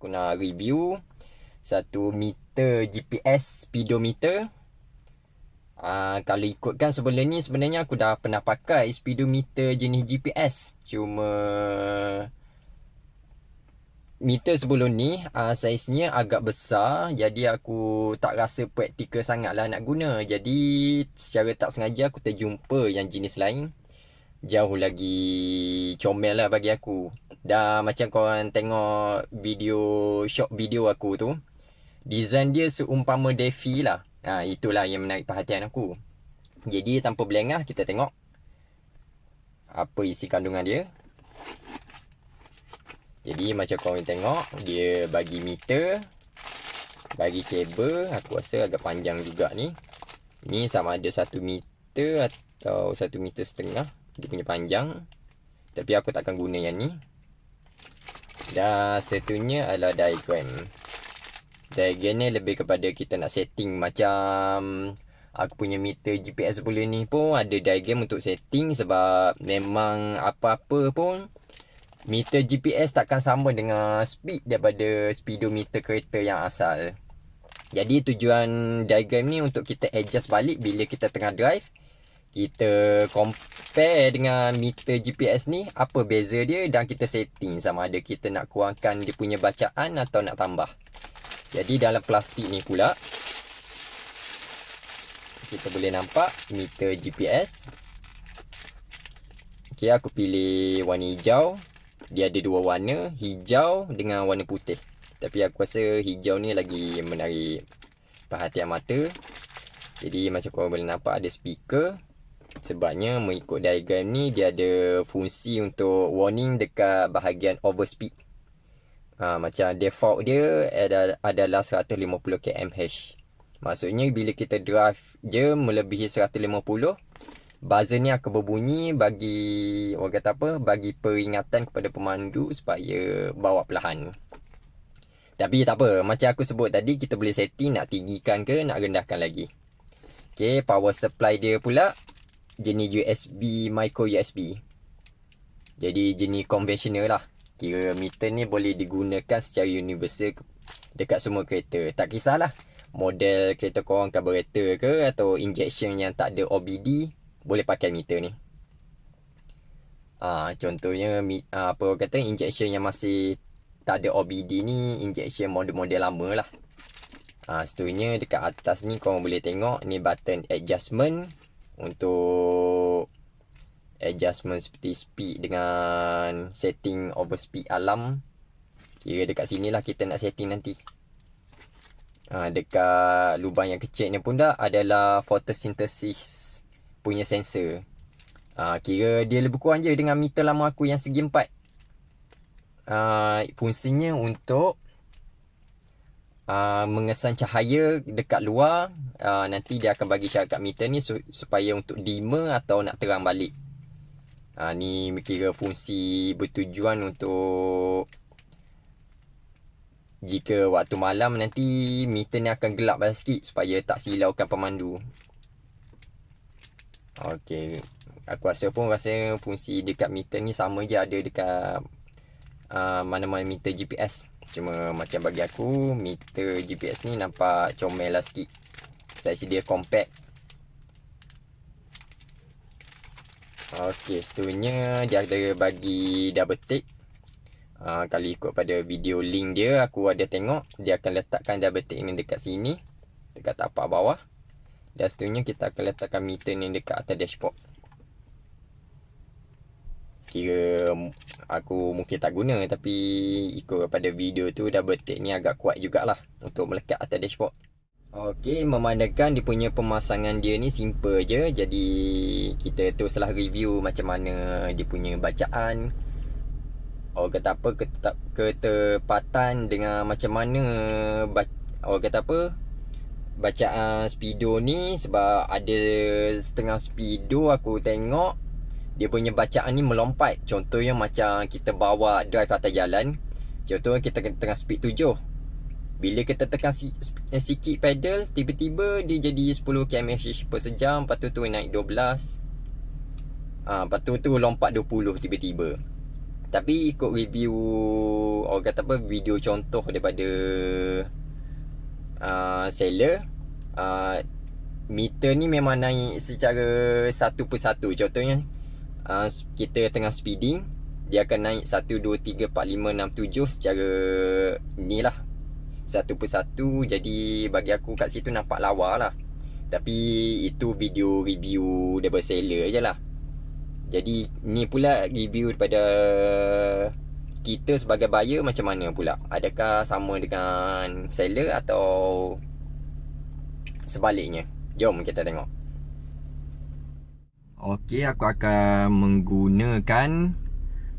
aku nak review satu meter GPS speedometer. Kalau ikutkan sebelum ni sebenarnya aku dah pernah pakai speedometer jenis GPS. Cuma meter sebelum ni saiznya agak besar, jadi aku tak rasa praktikal sangat lah nak guna. Jadi secara tak sengaja aku terjumpa yang jenis lain, jauh lagi comel lah bagi aku. Dah macam korang tengok video, short video aku tu, design dia seumpama Defi lah. Itulah yang menarik perhatian aku. Jadi tanpa berlengah, kita tengok apa isi kandungan dia. Jadi macam korang tengok, dia bagi meter, bagi kabel. Aku rasa agak panjang juga ni. Ni sama ada 1 meter atau 1,5 meter dia punya panjang. Tapi aku takkan guna yang ni. Dan satunya adalah diagram. Diagram ni lebih kepada kita nak setting. Macam aku punya meter GPS sebelum ni pun ada diagram untuk setting. Sebab memang apa-apa pun, meter GPS takkan sama dengan speed daripada speedometer kereta yang asal. Jadi tujuan diagram ni untuk kita adjust balik bila kita tengah drive. Kita compare dengan meter GPS ni, apa beza dia, dan kita setting sama ada kita nak kurangkan dia punya bacaan atau nak tambah. Jadi dalam plastik ni pula, kita boleh nampak meter GPS. Okay, aku pilih warna hijau. Dia ada 2 warna, hijau dengan warna putih. Tapi aku rasa hijau ni lagi menarik perhatian mata. Jadi macam korang boleh nampak ada speaker. Sebabnya mengikut diagram ni, dia ada fungsi untuk warning dekat bahagian overspeed. Macam default dia adalah 150 km/h. Maksudnya bila kita drive je melebihi 150, buzzer ni akan berbunyi bagi orang kata apa, bagi peringatan kepada pemandu supaya bawa perlahan. Tapi tak apa, macam aku sebut tadi, kita boleh setting nak tinggikan ke nak rendahkan lagi. Okay, power supply dia pula jenis USB, micro USB. Jadi jenis konvensional lah. Kira meter ni boleh digunakan secara universal dekat semua kereta. Tak kisahlah model kereta korang carburetor ke atau injection yang tak ada OBD, boleh pakai meter ni. Contohnya apa orang kata, injection yang masih tak ada OBD ni, injection model-model lama lah. Seterusnya dekat atas ni korang boleh tengok ni button adjustment, untuk adjustment seperti speed dengan setting overspeed alarm. Kira dekat sini lah kita nak setting nanti. Dekat lubang yang kecil ni pun dah adalah photosynthesis punya sensor. Kira dia lebih kurang je dengan meter lama aku yang segi 4. Fungsinya untuk mengesan cahaya dekat luar. Nanti dia akan bagi syarat kat meter ni supaya untuk dimmer atau nak terang balik. Ni kira fungsi bertujuan untuk jika waktu malam nanti meter ni akan gelap sikit supaya tak silaukan pemandu. Okey, aku rasa fungsi dekat meter ni sama je ada dekat mana-mana meter GPS. Cuma macam bagi aku, meter GPS ni nampak comel lah sikit. Saiz dia compact. Okey, seterusnya dia ada bagi double tick. Kalau ikut pada video link dia, aku ada tengok dia akan letakkan double tick ni dekat sini, dekat tapak bawah. Dan seterusnya kita akan letakkan meter ni dekat atas dashboard. Kira aku mungkin tak guna, tapi ikut pada video tu double tick ni agak kuat jugalah untuk melekat atas dashboard. Okey, memandangkan dia punya pemasangan dia ni simple je. Jadi kita teruslah review macam mana dia punya bacaan. Orang kata apa, ketepatan dengan macam mana orang kata apa, bacaan speedo ni. Sebab ada setengah speedo aku tengok dia punya bacaan ni melompat. Contohnya macam kita bawa drive atas jalan, contohnya kita tengah speed 7, bila kita tekan sikit pedal, tiba-tiba dia jadi 10 km/h per sejam. Lepas tu naik 12. Lepas tu lompat 20 tiba-tiba. Tapi ikut review, orang kata apa, video contoh daripada seller, meter ni memang naik secara satu persatu. Contohnya kita tengah speeding, dia akan naik 1, 2, 3, 4, 5, 6, 7 secara ni lah, satu persatu. Jadi bagi aku kat situ nampak lawa lah. Tapi itu video review daripada seller je lah. Jadi ni pula review daripada kita sebagai buyer macam mana pula? Adakah sama dengan seller atau sebaliknya? Jom kita tengok. Okey, aku akan menggunakan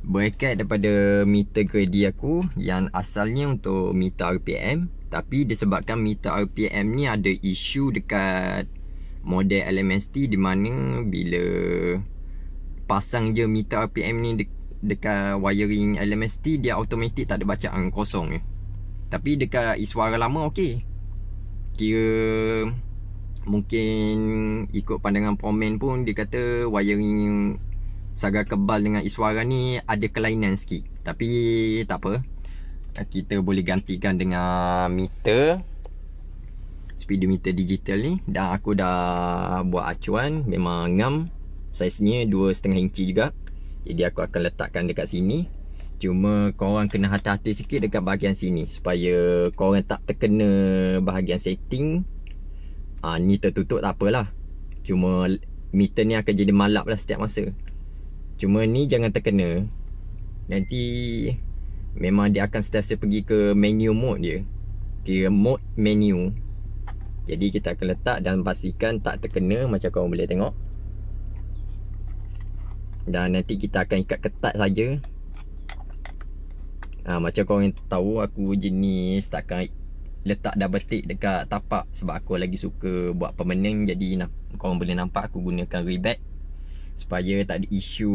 bracket daripada meter grady aku yang asalnya untuk meter RPM. Tapi disebabkan meter RPM ni ada isu dekat model LMST, di mana bila pasang je meter RPM ni dekat wiring LMST, dia automatik tak ada bacaan kosong je. Tapi dekat Iswara lama okey. Kira mungkin ikut pandangan Promen pun dia kata wiring Sagar Kebal dengan Iswara ni ada kelainan sikit. Tapi tak apa, kita boleh gantikan dengan meter speedometer digital ni. Dan aku dah buat acuan, memang ngam. Saiznya 2,5 inci juga. Jadi aku akan letakkan dekat sini. Cuma korang kena hati-hati sikit dekat bahagian sini, supaya korang tak terkena bahagian setting. Ni tertutup tak apalah, cuma meter ni akan jadi malap lah setiap masa. Cuma ni jangan terkena. Nanti memang dia akan sentiasa pergi ke menu mode dia. Kira mode menu. Jadi kita akan letak dan pastikan tak terkena, macam korang boleh tengok. Dan nanti kita akan ikat ketat saja. Macam korang tahu, aku jenis takkan letak double tick dekat tapak, sebab aku lagi suka buat permanent. Jadi korang boleh nampak aku gunakan reback supaya tak ada isu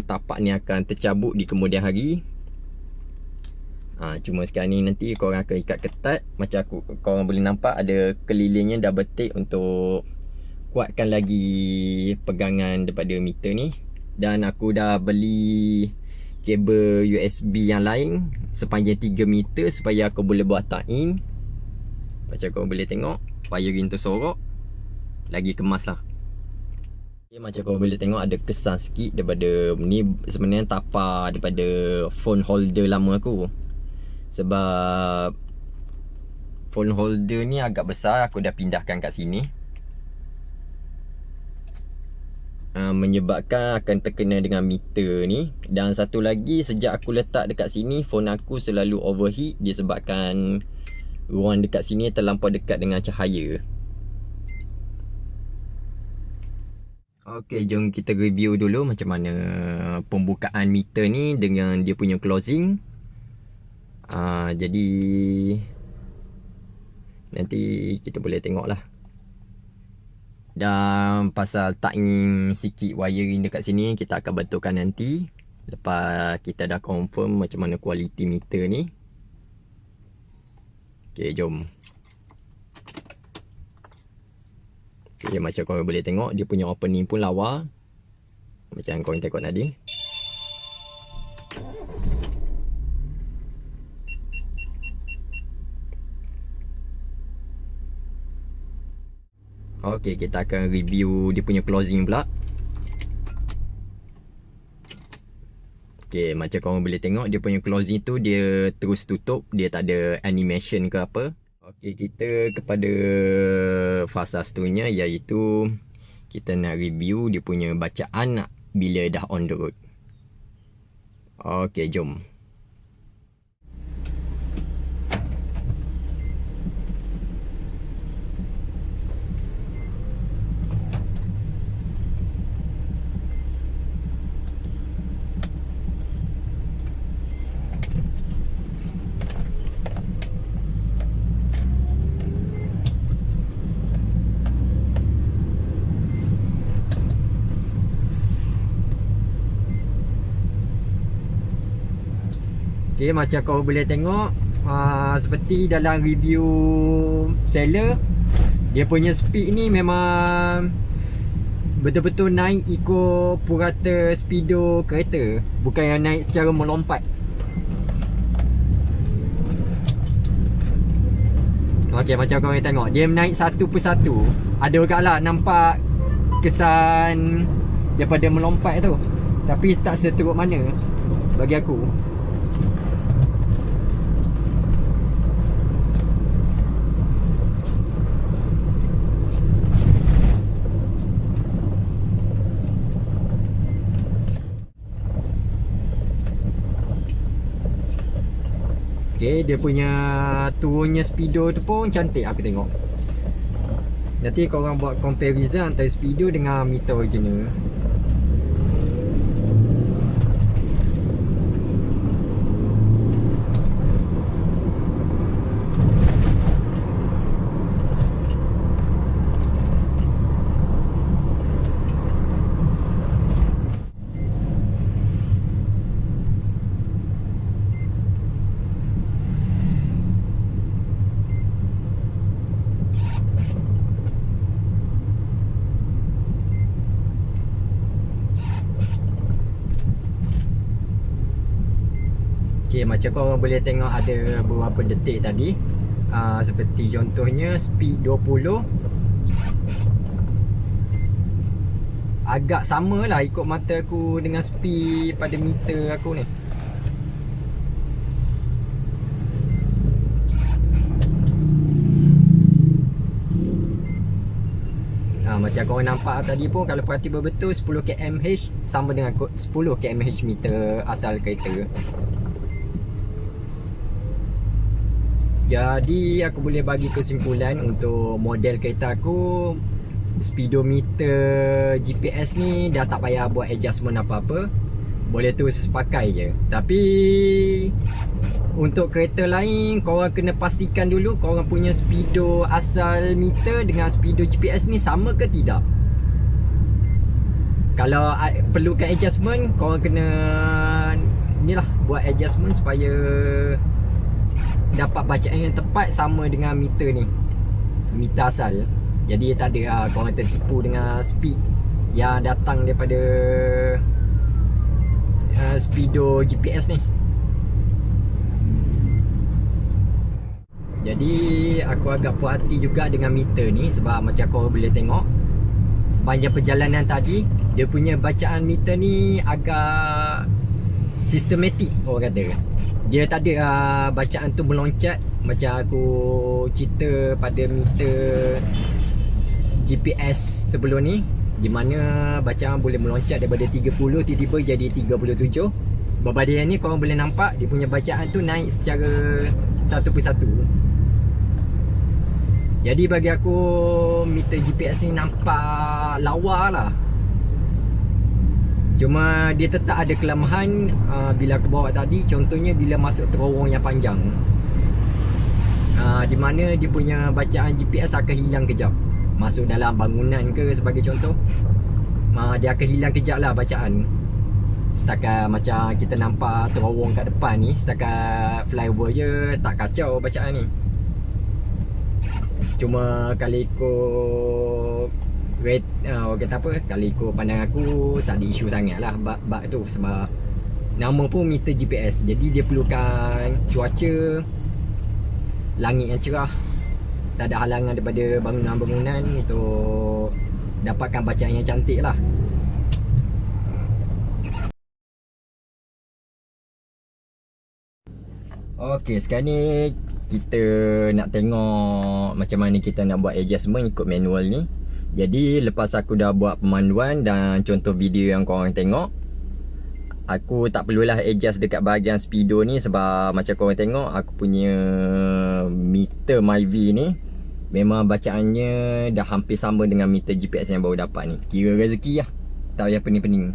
tapak ni akan tercabut di kemudian hari. Cuma sekarang ni nanti korang akan ikat ketat. Macam korang boleh nampak ada kelilingnya double tick untuk kuatkan lagi pegangan daripada meter ni. Dan aku dah beli kabel USB yang lain sepanjang 3 meter supaya aku boleh buat tie-in. Macam korang boleh tengok, wiring tu sorok, lagi kemas lah. Okay, macam korang boleh tengok ada kesan sikit daripada ni. Sebenarnya tapak daripada phone holder lama aku. Sebab phone holder ni agak besar, aku dah pindahkan kat sini. Menyebabkan akan terkena dengan meter ni. Dan satu lagi, sejak aku letak dekat sini, phone aku selalu overheat disebabkan ruang dekat sini terlampau dekat dengan cahaya. Okey, jom kita review dulu macam mana pembukaan meter ni dengan dia punya closing. Jadi nanti kita boleh tengok lah. Dan pasal tie-in sikit wiring dekat sini, kita akan betulkan nanti lepas kita dah confirm macam mana kualiti meter ni. Okey, jom. Okey, macam korang boleh tengok, dia punya opening pun lawa, macam korang tengok tadi. Okey, kita akan review dia punya closing pula. Okey, macam korang boleh tengok, dia punya closing tu dia terus tutup, dia tak ada animation ke apa. Okey, kita kepada fasa seterusnya, iaitu kita nak review dia punya bacaan bila dah on the road. Okey, jom. Okay, macam kau boleh tengok, seperti dalam review seller, dia punya speed ni memang betul-betul naik ikut purata speedo kereta, bukan yang naik secara melompat. Okey, macam korang tengok, dia naik satu persatu. Ada juga lah nampak kesan daripada melompat tu, tapi tak seteruk mana bagi aku. Okay, dia punya turunnya speedo tu pun cantik aku tengok. Nanti korang buat comparison antara speedo dengan meter original. Okay, macam korang boleh tengok ada beberapa detik tadi, seperti contohnya speed 20 agak sama lah ikut mata aku dengan speed pada meter aku ni. Macam korang nampak tadi pun, kalau perhati betul 10 kmh sama dengan 10 kmh meter asal kereta. Jadi aku boleh bagi kesimpulan untuk model kereta aku, speedometer GPS ni dah tak payah buat adjustment apa-apa, boleh terus pakai je. Tapi untuk kereta lain, korang kena pastikan dulu korang punya speedo asal meter dengan speedo GPS ni sama ke tidak. Kalau perlukan adjustment, korang kena ni lah, buat adjustment supaya dapat bacaan yang tepat sama dengan meter ni, meter asal. Jadi tak ada lah korang tertipu dengan speed yang datang daripada speedo GPS ni. Jadi aku agak puas hati juga dengan meter ni, sebab macam korang boleh tengok sepanjang perjalanan tadi, dia punya bacaan meter ni agak sistematik orang kata. Dia tak ada bacaan tu meloncat macam aku cerita pada meter GPS sebelum ni, di mana bacaan boleh meloncat daripada 30 tiba-tiba jadi 37. Berbanding ni korang boleh nampak dia punya bacaan tu naik secara satu persatu. Jadi bagi aku meter GPS ni nampak lawa lah. Cuma dia tetap ada kelemahan bila aku bawa tadi. Contohnya bila masuk terowong yang panjang, di mana dia punya bacaan GPS akan hilang kejap. Masuk dalam bangunan ke sebagai contoh, dia akan hilang kejap lah bacaan. Setakat macam kita nampak terowong kat depan ni, setakat flyover je tak kacau bacaan ni. Cuma kalau ikut orang kata apa, kalau ikut pandang aku tak ada isu sangat lah bab tu. Sebab nama pun meter GPS, jadi dia perlukan cuaca, langit yang cerah, tak ada halangan daripada bangunan-bangunan untuk dapatkan bacaan yang cantik lah. Okey, sekarang ni kita nak tengok macam mana kita nak buat adjustment ikut manual ni. Jadi lepas aku dah buat pemanduan dan contoh video yang korang tengok, aku tak perlulah adjust dekat bahagian speedo ni, sebab macam korang tengok aku punya meter MyV ni memang bacaannya dah hampir sama dengan meter GPS yang baru dapat ni. Kira rezeki lah, tak payah pening-pening.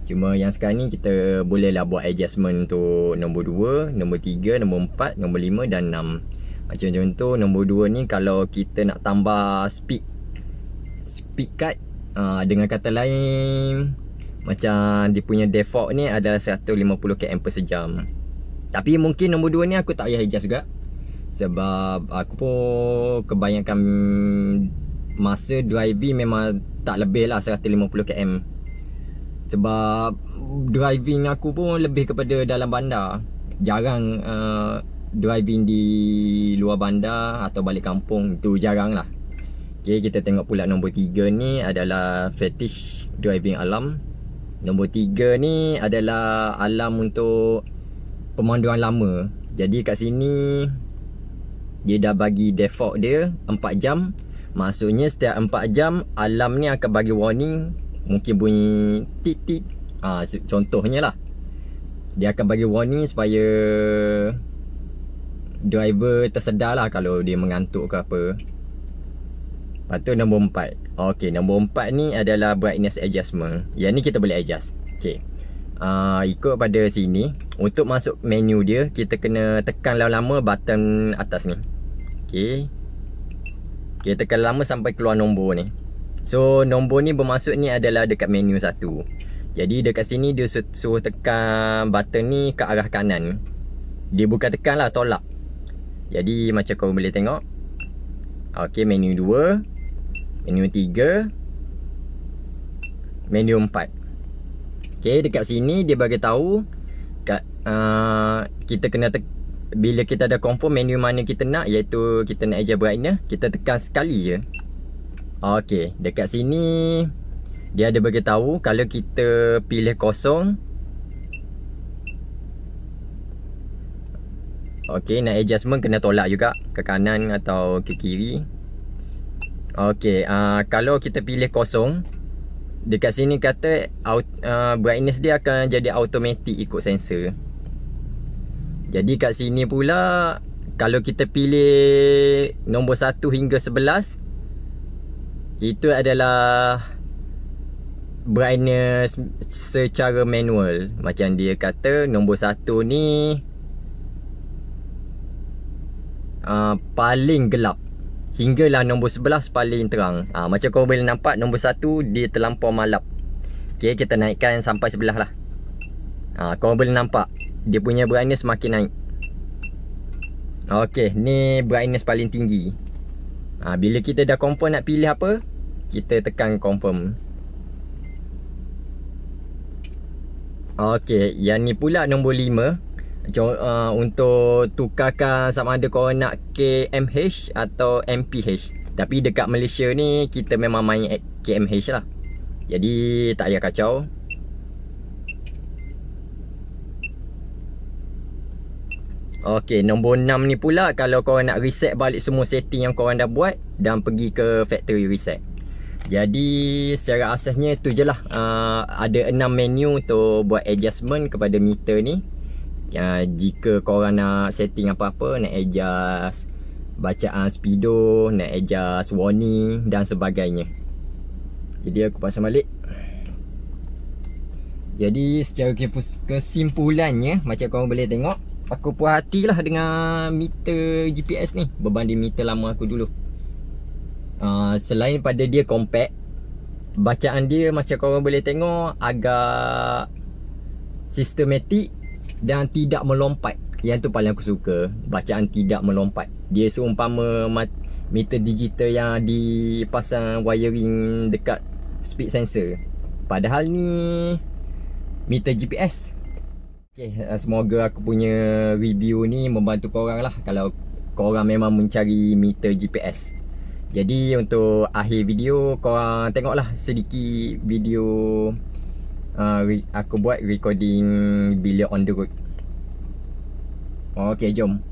Cuma yang sekarang ni kita bolehlah buat adjustment untuk nombor 2, nombor 3, nombor 4, nombor 5 dan 6. Macam contoh nombor 2 ni, kalau kita nak tambah speed cut, dengan kata lain macam dia punya default ni adalah 150 km per sejam. Tapi mungkin nombor 2 ni aku tak payah adjust juga, sebab aku pun kebanyakan masa driving memang tak lebih lah 150 km. Sebab driving aku pun lebih kepada dalam bandar. Jarang driving di luar bandar atau balik kampung, tu jarang lah. Okay, kita tengok pula nombor 3 ni adalah fetish driving alarm. Nombor 3 ni adalah alarm untuk pemanduan lama. Jadi kat sini dia dah bagi default dia 4 jam. Maksudnya setiap 4 jam alarm ni akan bagi warning, mungkin bunyi tit tit. Contohnya lah, dia akan bagi warning supaya driver tersedar lah kalau dia mengantuk ke apa. Lepas tu nombor 4. Ok, nombor 4 ni adalah brightness adjustment. Yang ni kita boleh adjust. Ok, ikut pada sini. Untuk masuk menu dia, kita kena tekan lama-lama button atas ni. Ok, okay, tekan lama sampai keluar nombor ni. So nombor ni bermaksud ni adalah dekat menu 1. Jadi dekat sini dia suruh tekan button ni ke arah kanan. Dia bukan tekan lah, tolak. Jadi macam korang boleh tengok. Ok, menu 2, menu 3, menu 4. Ok, dekat sini dia bagi tahu kita kena bila kita dah confirm menu mana kita nak, iaitu kita nak adjust brightness, kita tekan sekali je. Ok, dekat sini dia ada bagi tahu kalau kita pilih kosong. Ok, nak adjustment kena tolak juga ke kanan atau ke kiri. Ok, kalau kita pilih kosong, dekat sini kata brightness dia akan jadi automatic ikut sensor. Jadi kat sini pula, kalau kita pilih nombor 1 hingga 11, itu adalah brightness secara manual. Macam dia kata nombor 1 ni paling gelap, hinggalah nombor 11 paling terang. Macam korang boleh nampak, nombor 1 dia terlampau malap. Ok, kita naikkan sampai 11 lah. Korang boleh nampak dia punya brightness makin naik. Ok, ni brightness paling tinggi. Bila kita dah confirm nak pilih apa, kita tekan confirm. Ok, yang ni pula nombor 5. Untuk tukarkan sama ada korang nak KMH atau MPH. Tapi dekat Malaysia ni kita memang main KMH lah, jadi tak payah kacau. Ok, nombor 6 ni pula kalau korang nak reset balik semua setting yang korang dah buat dan pergi ke factory reset. Jadi secara asasnya tu je lah. Ada 6 menu untuk buat adjustment kepada meter ni. Jika korang nak setting apa-apa, nak adjust bacaan speedo, nak adjust warning dan sebagainya. Jadi aku pasang balik. Jadi secara kesimpulannya, macam korang boleh tengok, aku puas hatilah dengan meter GPS ni berbanding meter lama aku dulu. Selain pada dia compact, bacaan dia macam korang boleh tengok agak sistematik dan tidak melompat. Yang tu paling aku suka, bacaan tidak melompat. Dia seumpama meter digital yang dipasang wiring dekat speed sensor. Padahal ni meter GPS. Okay, semoga aku punya review ni membantu korang lah kalau korang memang mencari meter GPS. Jadi untuk akhir video, korang tengoklah sedikit video aku buat recording bila on the road. Okay, jom.